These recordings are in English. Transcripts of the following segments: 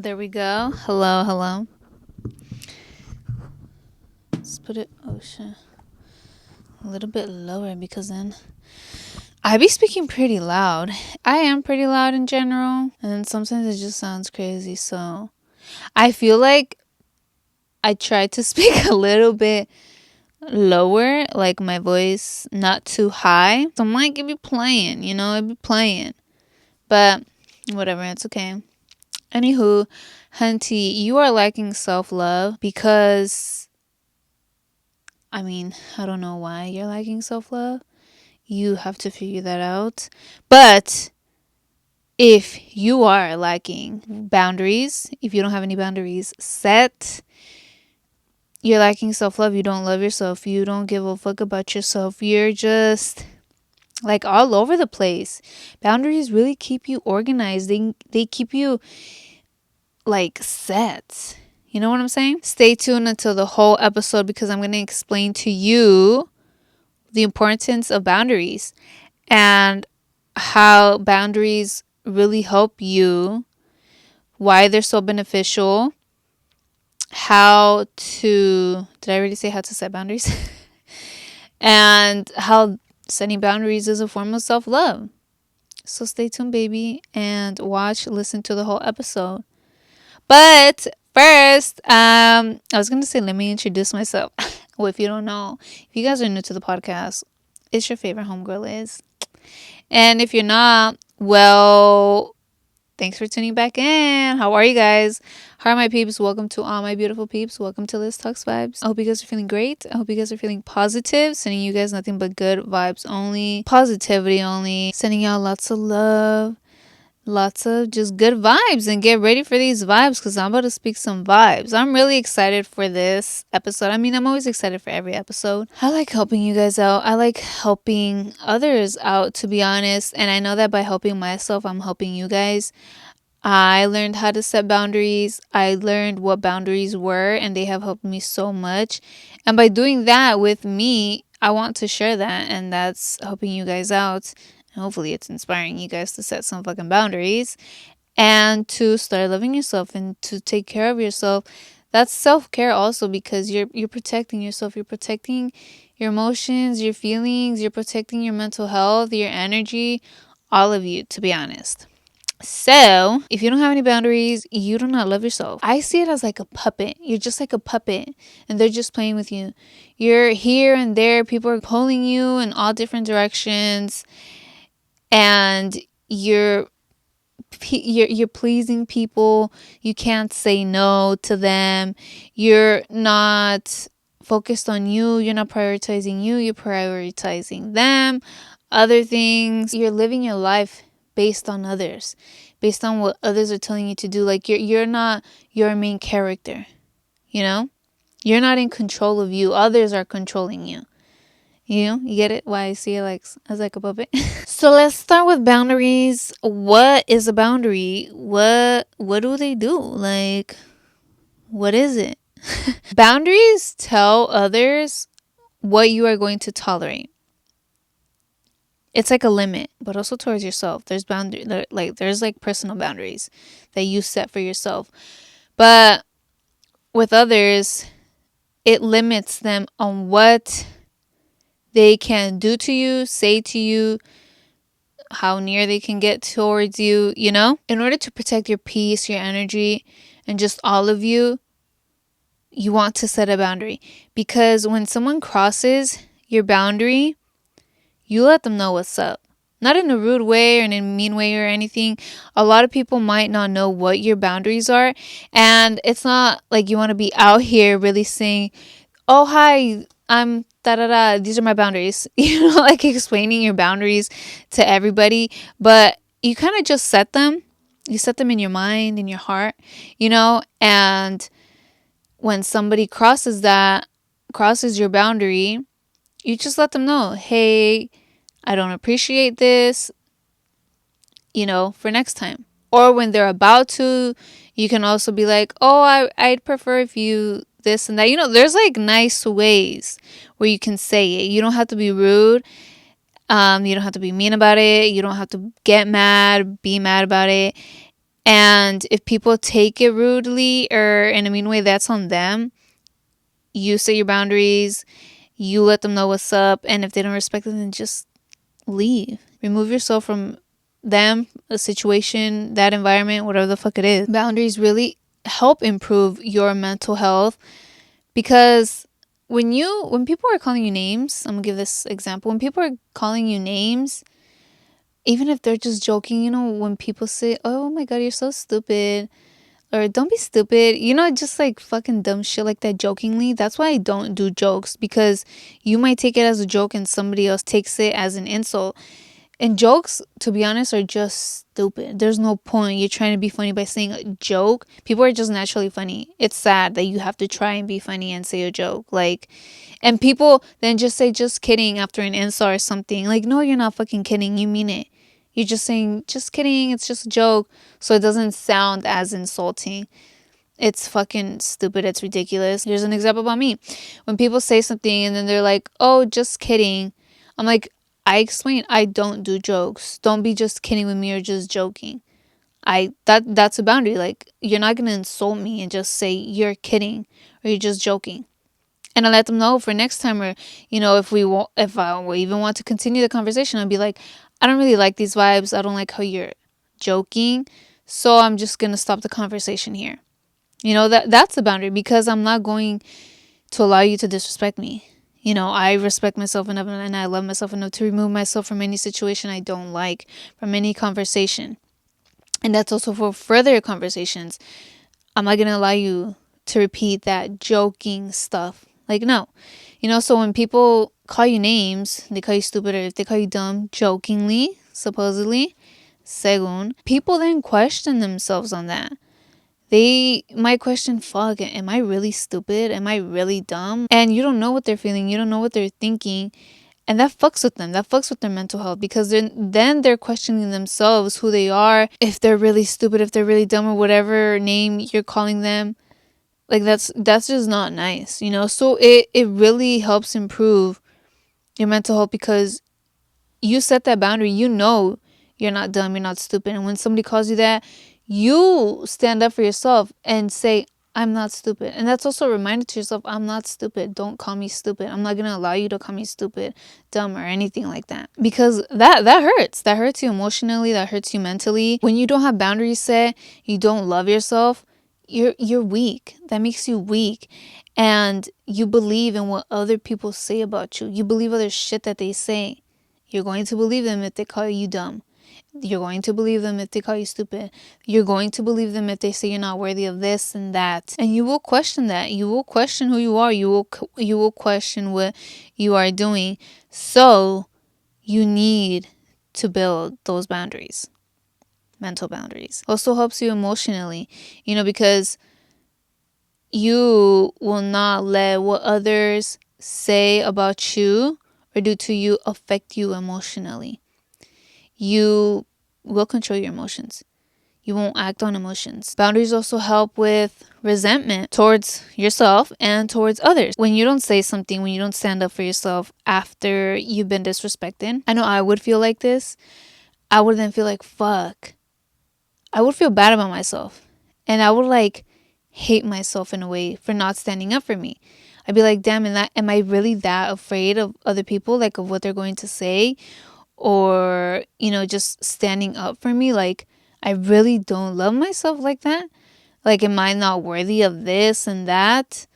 There we go. Hello, hello. Let's put it a little bit lower because then I be speaking pretty loud. I am pretty loud in general, and sometimes it just sounds crazy. So I feel like I try to speak a little bit lower, like my voice not too high. So I'm like, it be playing, it be playing. But whatever, it's okay. Anywho, Hunty, you are lacking self love because I don't know why you're lacking self love. You have to figure that out. But if you are lacking boundaries, if you don't have any boundaries set, you're lacking self love. You don't love yourself. You don't give a fuck about yourself. You're just like all over the place. Boundaries really keep you organized. They keep you like set. You know what I'm saying? Stay tuned until the whole episode because I'm going to explain to you the importance of boundaries and how boundaries really help you, why they're so beneficial, did I already say how to set boundaries? And how setting boundaries is a form of self-love. So stay tuned, baby, and listen to the whole episode. But first, I was going to say, let me introduce myself. Well, if you don't know, if you guys are new to the podcast, it's your favorite homegirl, Liz. And if you're not, well, thanks for tuning back in. How are you guys? How are my peeps? Welcome to all my beautiful peeps. Welcome to Lis Talks Vibes. I hope you guys are feeling great. I hope you guys are feeling positive. Sending you guys nothing but good vibes only. Positivity only. Sending y'all lots of love. Lots of just good vibes, and get ready for these vibes because I'm about to speak some vibes. I'm really excited for this episode. I'm always excited for every episode. I like helping you guys out. I like helping others out, to be honest. And I know that by helping myself, I'm helping you guys. I learned how to set boundaries. I learned what boundaries were, and they have helped me so much. And by doing that with me, I want to share that, and that's helping you guys out. Hopefully it's inspiring you guys to set some fucking boundaries and to start loving yourself and to take care of yourself. That's self-care also because you're protecting yourself. You're protecting your emotions, your feelings, you're protecting your mental health, your energy, all of you, to be honest. So, if you don't have any boundaries, you do not love yourself. I see it as like a puppet. You're just like a puppet and they're just playing with you. You're here and there. People are pulling you in all different directions and you're pleasing people. You can't say no to them. You're not focused on you. You're not prioritizing you. You're prioritizing them, other things. You're living your life based on others, based on what others are telling you to do. Like you're not your main character, you know? You're not in control of you. Others are controlling you. You get it? Why I see it like as like a puppet. So let's start with boundaries. What is a boundary? What do they do? Like, what is it? Boundaries tell others what you are going to tolerate. It's like a limit, but also towards yourself. There's there's like personal boundaries that you set for yourself. But with others, it limits them on what they can do to you, say to you, how near they can get towards you, you know? In order to protect your peace, your energy, and just all of you, you want to set a boundary. Because when someone crosses your boundary, you let them know what's up. Not in a rude way or in a mean way or anything. A lot of people might not know what your boundaries are. And it's not like you want to be out here really saying, oh, hi, I'm da da da. These are my boundaries. Like explaining your boundaries to everybody. But you kind of just set them. You set them in your mind, in your heart, and when somebody crosses your boundary, you just let them know, hey, I don't appreciate this, for next time. Or when they're about to, you can also be like, oh, I'd prefer if you this and that. There's like nice ways where you can say it. You don't have to be rude. You don't have to be mean about it. You don't have to get mad, be mad about it. And if people take it rudely or in a mean way, that's on them. You set your boundaries, you let them know what's up, and if they don't respect it, then just leave. Remove yourself from them, a situation, that environment, whatever the fuck it is. Boundaries really help improve your mental health because when people are calling you names, I'm gonna give this example. When people are calling you names, even if they're just joking, when people say, "Oh my god, you're so stupid," or "Don't be stupid," just like fucking dumb shit like that jokingly. That's why I don't do jokes, because you might take it as a joke and somebody else takes it as an insult. And jokes, to be honest, are just stupid. There's no point. You're trying to be funny by saying a joke. People are just naturally funny. It's sad that you have to try and be funny and say a joke. And people then just say "just kidding" after an insult or something. Like, no, you're not fucking kidding. You mean it. You're just saying "just kidding." It's just a joke. So it doesn't sound as insulting. It's fucking stupid. It's ridiculous. Here's an example about me. When people say something and then they're like, "Oh, just kidding," I'm like, I explain, I don't do jokes. Don't be just kidding with me or just joking. That's a boundary. Like, you're not gonna insult me and just say you're kidding or you're just joking. And I let them know for next time, or if I even want to continue the conversation, I'll be like, I don't really like these vibes. I don't like how you're joking, so I'm just gonna stop the conversation here. That's a boundary, because I'm not going to allow you to disrespect me. I respect myself enough and I love myself enough to remove myself from any situation I don't like, from any conversation. And that's also for further conversations. I'm not going to allow you to repeat that joking stuff. Like, no. So when people call you names, they call you stupid, or if they call you dumb, jokingly, supposedly, según, people then question themselves on that. They might question, fuck, am I really stupid? Am I really dumb? And you don't know what they're feeling. You don't know what they're thinking. And that fucks with them. That fucks with their mental health, because then they're questioning themselves, who they are, if they're really stupid, if they're really dumb, or whatever name you're calling them. Like, that's just not nice, So it really helps improve your mental health, because you set that boundary. You're not dumb, you're not stupid. And when somebody calls you that, you stand up for yourself and say, I'm not stupid. And that's also a reminder to yourself, I'm not stupid. Don't call me stupid. I'm not going to allow you to call me stupid, dumb, or anything like that. Because that hurts. That hurts you emotionally. That hurts you mentally. When you don't have boundaries set, you don't love yourself, you're weak. That makes you weak. And you believe in what other people say about you. You believe other shit that they say. You're going to believe them if they call you dumb. You're going to believe them if they call you stupid. You're going to believe them if they say you're not worthy of this and that. And you will question that. You will question who you are. You will question what you are doing. So you need to build those boundaries. Mental boundaries. Also helps you emotionally, because you will not let what others say about you or do to you affect you emotionally. You will control your emotions. You won't act on emotions. Boundaries also help with resentment towards yourself and towards others. When you don't say something, when you don't stand up for yourself after you've been disrespected, I know I would feel like this. I would then feel like, fuck. I would feel bad about myself. And I would hate myself in a way for not standing up for me. I'd be like, damn, am I really that afraid of other people, of what they're going to say? Or, just standing up for me. I really don't love myself like that. Am I not worthy of this and that?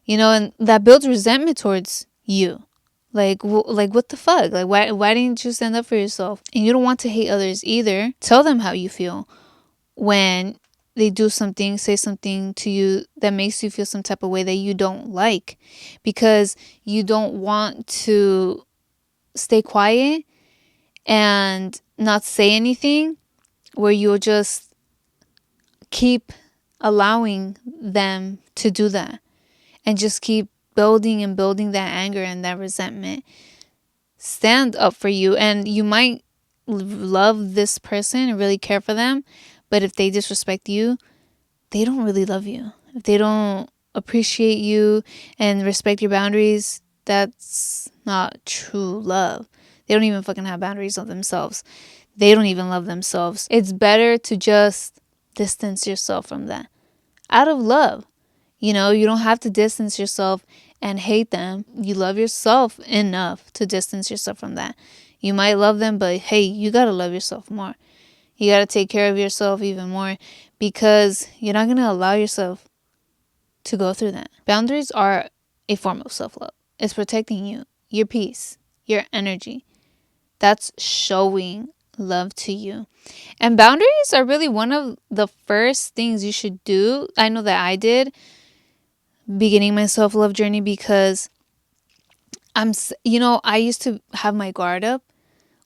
And that builds resentment towards you. What the fuck? Why didn't you stand up for yourself? And you don't want to hate others either. Tell them how you feel when they do something, say something to you that makes you feel some type of way that you don't like, because you don't want to stay quiet and not say anything, where you'll just keep allowing them to do that and just keep building and building that anger and that resentment. Stand up for you, and you might love this person and really care for them, but if they disrespect you, they don't really love you. If they don't appreciate you and respect your boundaries, that's not true love. They don't even fucking have boundaries of themselves. They don't even love themselves. It's better to just distance yourself from that out of love. You know, you don't have to distance yourself and hate them. You love yourself enough to distance yourself from that. You might love them, but hey, you got to love yourself more. You got to take care of yourself even more, because you're not going to allow yourself to go through that. Boundaries are a form of self-love. It's protecting you, your peace, your energy. That's showing love to you. And boundaries are really one of the first things you should do. I know that I did beginning my self-love journey, because I used to have my guard up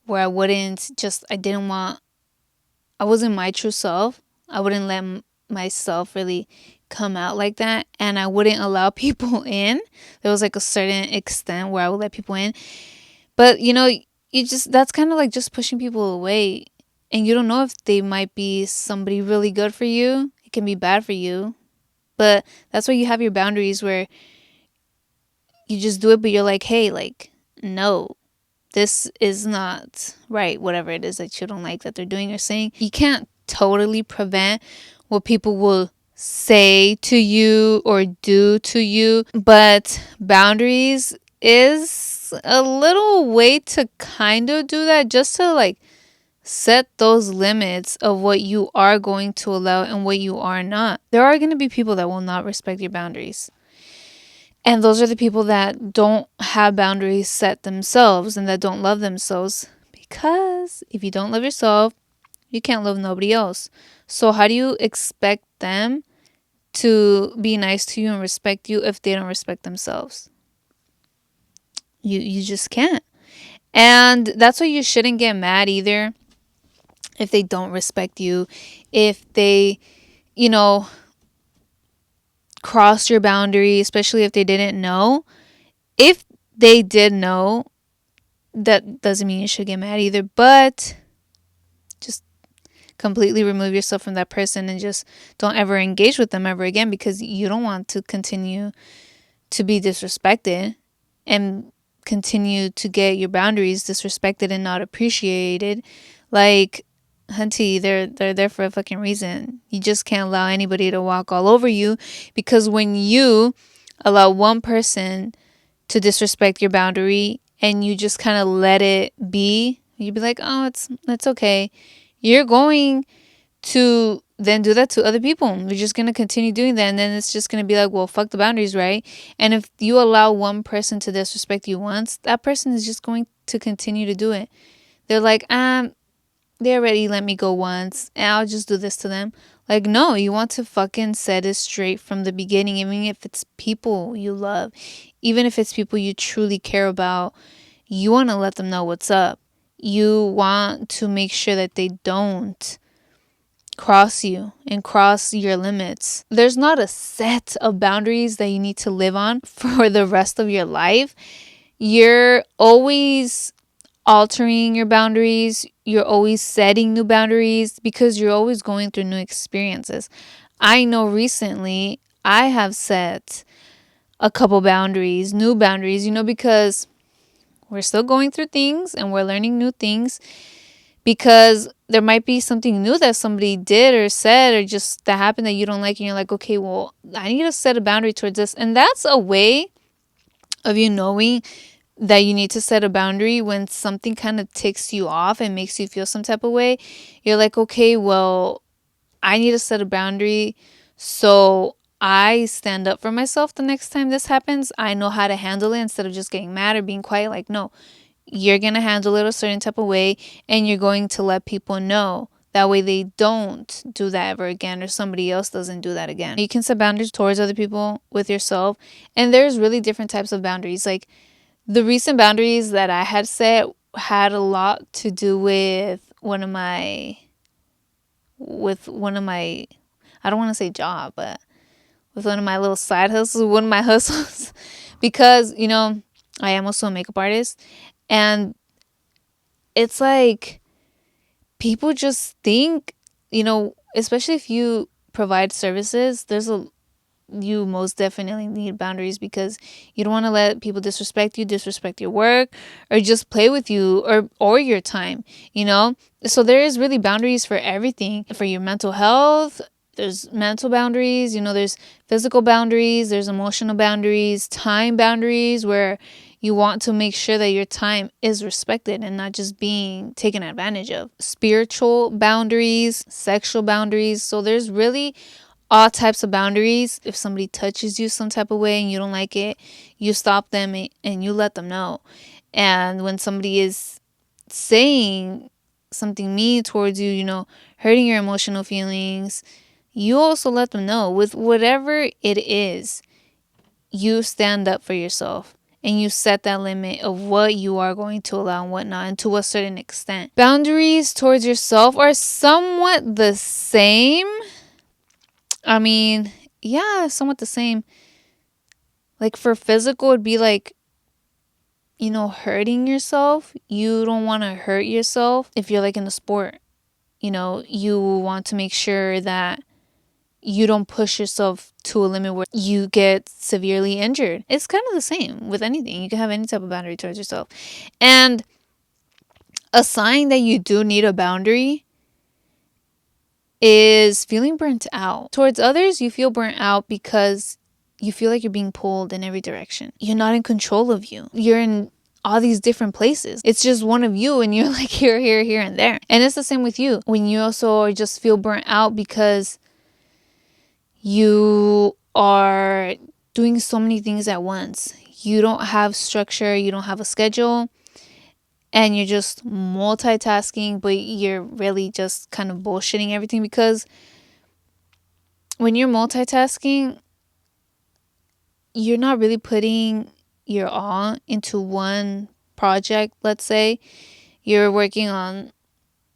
where I wasn't my true self. I wouldn't let myself really come out like that, and I wouldn't allow people in. There was like a certain extent where I would let people in, but that's kind of like just pushing people away, and you don't know if they might be somebody really good for you. It can be bad for you, but that's why you have your boundaries, where you just do it, but you're like, hey, like, no, this is not right. Whatever it is that you don't like that they're doing or saying, you can't totally prevent what people will say to you or do to you, but boundaries is a little way to kind of do that, just to like set those limits of what you are going to allow and what you are not. There are going to be people that will not respect your boundaries. And those are the people that don't have boundaries set themselves and that don't love themselves. Because if you don't love yourself, you can't love nobody else. So how do you expect them to be nice to you and respect you if they don't respect themselves? You just can't. And that's why you shouldn't get mad either if they don't respect you. If they, cross your boundary, especially if they didn't know. If they did know, that doesn't mean you should get mad either, but just completely remove yourself from that person and just don't ever engage with them ever again, because you don't want to continue to be disrespected and continue to get your boundaries disrespected and not appreciated. Like, hunty, they're there for a fucking reason. You just can't allow anybody to walk all over you, because when you allow one person to disrespect your boundary and you just kind of let it be, you'd be like, oh, it's okay. You're going to then do that to other people. You're just going to continue doing that, and then it's just going to be like, well, fuck the boundaries, right? And if you allow one person to disrespect you once, that person is just going to continue to do it. They're like, they already let me go once, and I'll just do this to them. Like, no, you want to fucking set it straight from the beginning, even if it's people you love, even if it's people you truly care about. You want to let them know what's up. You want to make sure that they don't cross you and cross your limits. There's not a set of boundaries that you need to live on for the rest of your life. You're always altering your boundaries. You're always setting new boundaries, because you're always going through new experiences. I know recently I have set a couple boundaries, new boundaries, because we're still going through things and we're learning new things, because there might be something new that somebody did or said or just that happened that you don't like, and you're like, okay, well, I need to set a boundary towards this. And that's a way of you knowing that you need to set a boundary. When something kind of ticks you off and makes you feel some type of way, you're like, okay, well, I need to set a boundary so I stand up for myself the next time this happens. I know how to handle it instead of just getting mad or being quiet. Like, no, you're going to handle it a certain type of way, and you're going to let people know. That way they don't do that ever again, or somebody else doesn't do that again. You can set boundaries towards other people, with yourself. And there's really different types of boundaries. Like, the recent boundaries that I had set had a lot to do with one of my, I don't want to say job, but with one of my little side hustles, one of my hustles, because, I am also a makeup artist, and it's like, people just think, especially if you provide services, there's you most definitely need boundaries, because you don't want to let people disrespect you, disrespect your work, or just play with you, or your time, you know? So there is really boundaries for everything. For your mental health, there's mental boundaries, there's physical boundaries, there's emotional boundaries, time boundaries, where you want to make sure that your time is respected and not just being taken advantage of. Spiritual boundaries, sexual boundaries. So there's really all types of boundaries. If somebody touches you some type of way and you don't like it, you stop them and you let them know. And when somebody is saying something mean towards you, hurting your emotional feelings, you also let them know. With whatever it is, you stand up for yourself and you set that limit of what you are going to allow and what not, and to a certain extent. Boundaries towards yourself are somewhat the same. I mean, yeah, somewhat the same. Like for physical, it'd be like, hurting yourself. You don't want to hurt yourself. If you're like in a sport, you want to make sure that you don't push yourself to a limit where you get severely injured. It's kind of the same with anything. You can have any type of boundary towards yourself. And a sign that you do need a boundary is feeling burnt out. Towards others, you feel burnt out because you feel like you're being pulled in every direction. You're not in control of you. You're in all these different places. It's just one of you and you're like here, here, here, and there. And it's the same with you. When you also just feel burnt out because you are doing so many things at once. You don't have structure, you don't have a schedule, and you're just multitasking, but you're really just kind of bullshitting everything, because when you're multitasking, you're not really putting your all into one project. Let's say you're working on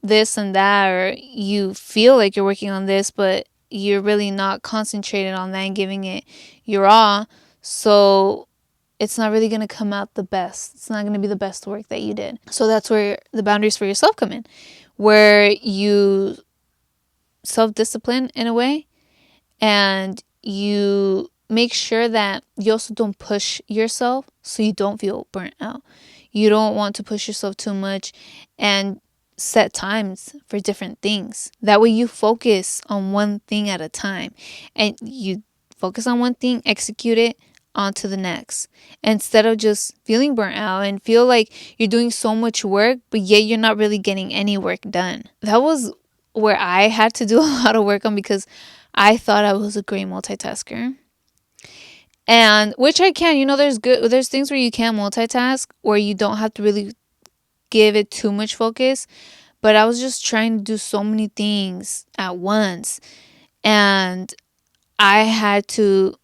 this and that, or you feel like you're working on this, but you're really not concentrated on that and giving it your all. So it's not really going to come out the best. It's not going to be the best work that you did. So that's where the boundaries for yourself come in, where you self-discipline in a way, and you make sure that you also don't push yourself so you don't feel burnt out. You don't want to push yourself too much, and set times for different things. That way you focus on one thing at a time, and you focus on one thing, execute it, on to the next, instead of just feeling burnt out and feel like you're doing so much work but yet you're not really getting any work done. That was where I had to do a lot of work on, because I thought I was a great multitasker. And which I can, there's things where you can multitask, where you don't have to really give it too much focus. But I was just trying to do so many things at once, and I had to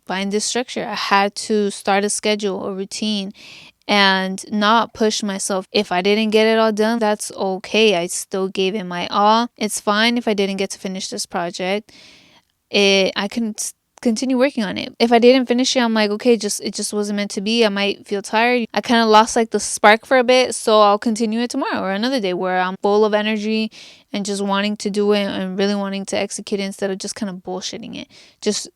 find this structure. I had to start a schedule, a routine, and not push myself. If I didn't get it all done, that's okay. I still gave it my all. It's fine if I didn't get to finish this project. I can continue working on it. If I didn't finish it, I'm like, okay, it just wasn't meant to be. I might feel tired. I kind of lost like the spark for a bit, so I'll continue it tomorrow or another day where I'm full of energy and just wanting to do it and really wanting to execute it, instead of just kind of bullshitting it. Just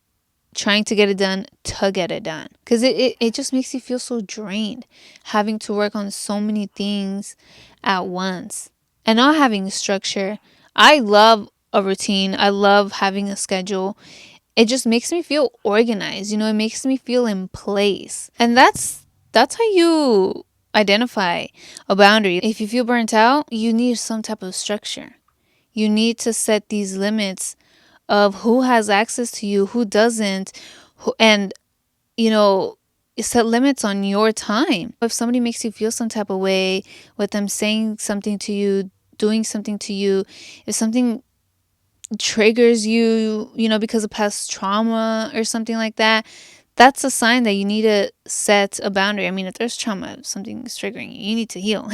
trying to get it done to get it done, because it just makes you feel so drained, having to work on so many things at once and not having structure. I love a routine. I love having a schedule. It just makes me feel organized. It makes me feel in place. And that's how you identify a boundary. If you feel burnt out, you need some type of structure. You need to set these limits of who has access to you, who doesn't, and set limits on your time. If somebody makes you feel some type of way with them saying something to you, doing something to you, if something triggers you, because of past trauma or something like that, that's a sign that you need to set a boundary. I mean, if there's trauma, if something's triggering you, you need to heal,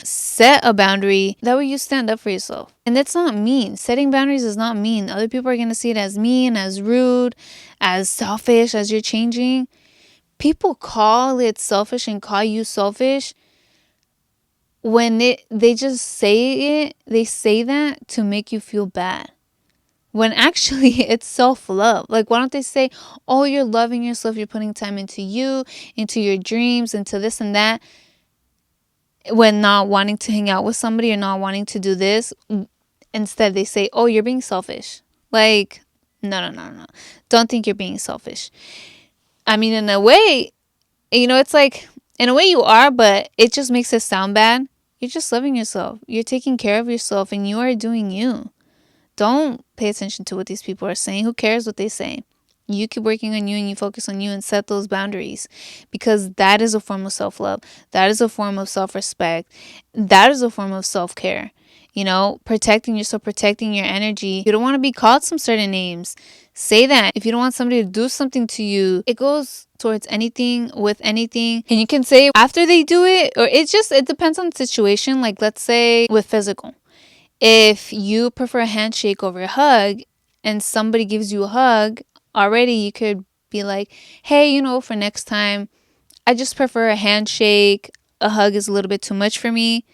Set a boundary. That way you stand up for yourself. And that's not mean. Setting boundaries is not mean. Other people are going to see it as mean, as rude, as selfish, as you're changing. People call it selfish and call you selfish when they just say it. They say that to make you feel bad. when actually it's self-love. Like, why don't they say, oh, you're loving yourself, you're putting time into you, into your dreams, into this and that, when not wanting to hang out with somebody or not wanting to do this. Instead they say, oh, you're being selfish. Like, no, no, no, no, don't think you're being selfish. I mean, in a way, it's like, in a way you are, but it just makes it sound bad. You're just loving yourself, you're taking care of yourself, and you are doing you. Don't pay attention to what these people are saying. Who cares what they say? You keep working on you and you focus on you and set those boundaries, because that is a form of self love. That is a form of self respect. That is a form of self care. Protecting yourself, protecting your energy. You don't want to be called some certain names. Say that. If you don't want somebody to do something to you, it goes towards anything with anything. And you can say after they do it, or it depends on the situation. Like, let's say with physical. If you prefer a handshake over a hug and somebody gives you a hug, already you could be like, hey, for next time, I just prefer a handshake. A hug is a little bit too much for me.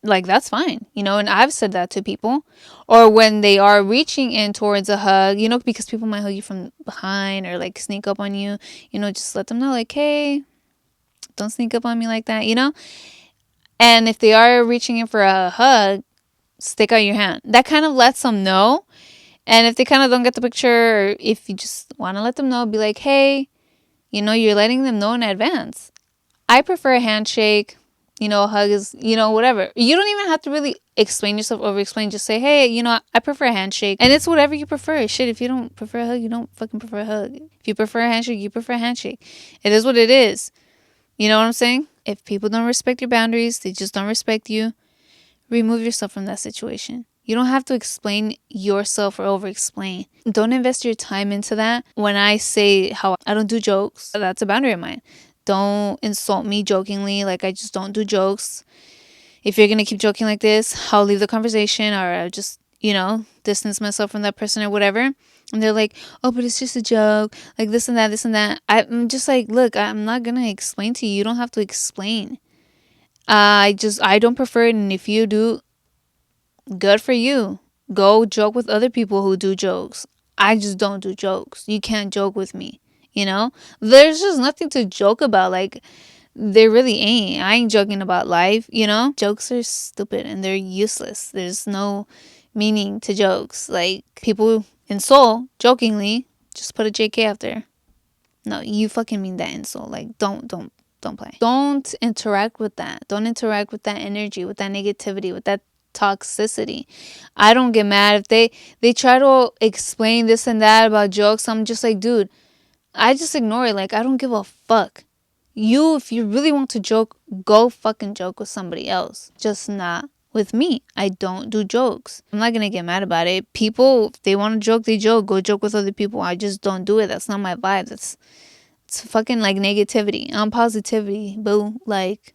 Like, that's fine, and I've said that to people. Or when they are reaching in towards a hug, because people might hug you from behind or like sneak up on you, just let them know, like, hey, don't sneak up on me like that. And if they are reaching in for a hug, stick out your hand. That kind of lets them know. And if they kind of don't get the picture, or if you just want to let them know, be like, hey, you're letting them know in advance. I prefer a handshake. A hug is, whatever. You don't even have to really explain yourself, over explain. Just say, hey, I prefer a handshake. And it's whatever you prefer. Shit, if you don't prefer a hug, you don't fucking prefer a hug. If you prefer a handshake, you prefer a handshake. It is what it is. You know what I'm saying? If people don't respect your boundaries, they just don't respect you. Remove yourself from that situation. You don't have to explain yourself or over explain. Don't invest your time into that. When I say how I don't do jokes, that's a boundary of mine. Don't insult me jokingly. Like, I just don't do jokes. If you're going to keep joking like this, I'll leave the conversation, or I'll just, distance myself from that person or whatever. And they're like, oh, but it's just a joke. Like, this and that, this and that. I'm just like, look, I'm not going to explain to you. You don't have to explain. I don't prefer it. And if you do, good for you. Go joke with other people who do jokes. I just don't do jokes. You can't joke with me. There's just nothing to joke about. Like, there really ain't. I ain't joking about life. Jokes are stupid and they're useless. There's no meaning to jokes. Like, people insult jokingly, just put a JK after. No, you fucking mean that insult. Like, don't play. Don't interact with that. Don't interact with that energy, with that negativity, with that toxicity. I don't get mad if they try to explain this and that about jokes. I'm just like, dude, I just ignore it. Like, I don't give a fuck. If you really want to joke, go fucking joke with somebody else. Just not with me. I don't do jokes. I'm not gonna get mad about it. People, if they want to joke, they joke. Go joke with other people. I just don't do it. That's not my vibe. It's fucking like negativity. I'm positivity, boo. Like,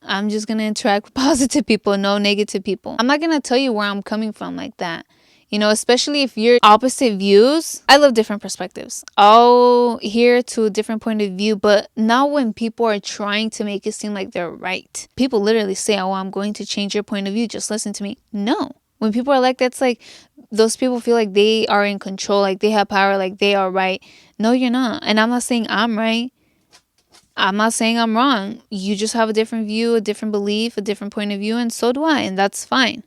I'm just gonna interact with positive people, no negative people. I'm not gonna tell you where I'm coming from like that. Especially if you're opposite views. I love different perspectives. I'll hear to a different point of view, but not when people are trying to make it seem like they're right. People literally say, oh, I'm going to change your point of view. Just listen to me. No. When people are like that, it's like those people feel like they are in control, like they have power, like they are right. No, you're not. And I'm not saying I'm right. I'm not saying I'm wrong. You just have a different view, a different belief, a different point of view, and so do I, and that's fine.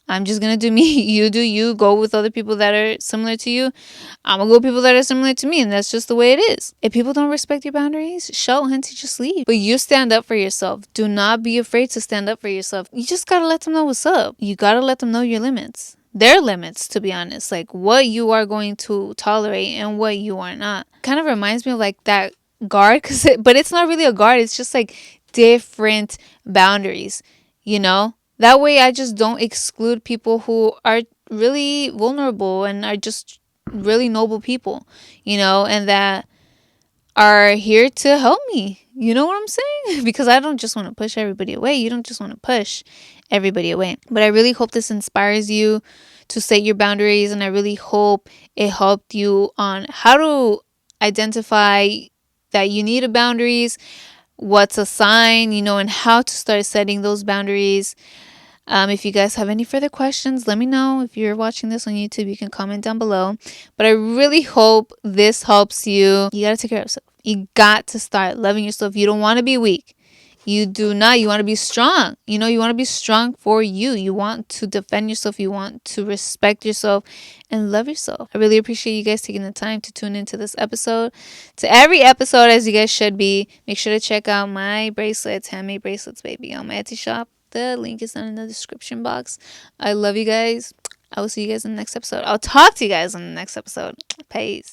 I'm just gonna do me. You do you. Go with other people that are similar to you. I'm gonna go with people that are similar to me, and that's just the way it is. If people don't respect your boundaries, show, hunty, just leave. But you stand up for yourself. Do not be afraid to stand up for yourself. You just gotta let them know what's up. You gotta let them know your limits. Their limits, to be honest. Like, what you are going to tolerate and what you are not. Kind of reminds me of like that guard, but it's not really a guard. It's just like different boundaries, That way I just don't exclude people who are really vulnerable and are just really noble people, and that are here to help me. You know what I'm saying? Because I don't just want to push everybody away. You don't just want to push everybody away. But I really hope this inspires you to set your boundaries, and I really hope it helped you on how to identify that you need a boundaries, what's a sign, and how to start setting those boundaries. If you guys have any further questions, let me know. If you're watching this on YouTube, you can comment down below. But I really hope this helps you. You got to take care of yourself. You got to start loving yourself. You don't want to be weak. You do not. You want to be strong. You know, you want to be strong for you. You want to defend yourself. You want to respect yourself and love yourself. I really appreciate you guys taking the time to tune into this episode. To every episode, as you guys should be, make sure to check out my bracelets, handmade bracelets, baby, on my Etsy shop. The link is down in the description box. I love you guys. I will see you guys in the next episode. I'll talk to you guys in the next episode. Peace.